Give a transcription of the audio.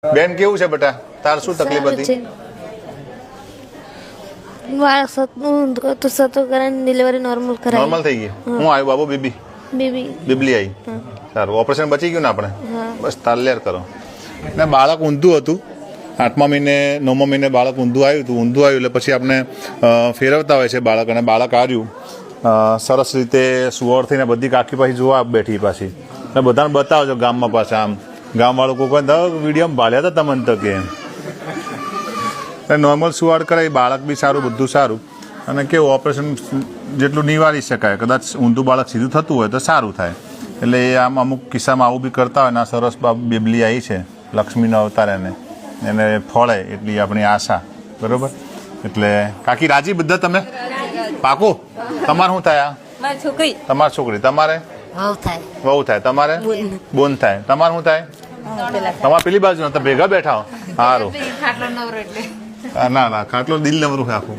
બેન કેવું છે બેટા? તાર શું તકલીફ હતી? બાળક સતો કરીને ડિલિવરી નોર્મલ કરાવી. નોર્મલ થઈ ગઈ. હું આવ્યું બાબુ? બીબી બીબલી આવી. સારું, ઓપરેશન બચી ગયું ને આપણે? બસ તાલેર કરો. ને બાળક ઊંધું હતું, 8મા મહિને 9મા મહિને બાળક ઊંધું આવ્યું હતું. ઊંધું આવ્યું એટલે પછી આપણે ફેરવતા હોય છે બાળક, અને બાળક આવ્યું સરસ રીતે સુવર થઈને બધી કાકી પાછી જોવા બેઠી પાછી. એટલે બધાને બતાવજો ગામમાં પાછા, આમ ગામવાળું કોઈ વિડીયોમાં ભાલ્યા હતા તમને તો કે નોર્મલ સુવાડ કરાવી, બાળક બી સારું, બધું સારું. અને કેવું ઓપરેશન જેટલું નિવારી શકાય, કદાચ ઊંધું બાળક સીધું થતું હોય તો સારું થાય. એટલે એ આમ અમુક કિસ્સામાં આવું બી કરતા હોય ને. આ સરસ બેબલી આવી છે, લક્ષ્મીનો અવતાર, એને ફળે એટલી આપણી આશા. બરોબર? એટલે કાકી રાજી બધા તમે? પાકું? તમારે શું થાય? છોકરી. તમારી છોકરી. તમારે વહુ થાય. તમારે બોન થાય. તમારે શું થાય? તમારે પેલી બાજુ ભેગા બેઠા હો. સારું. ના ના, ખાટલો દિલ નવરું આખું.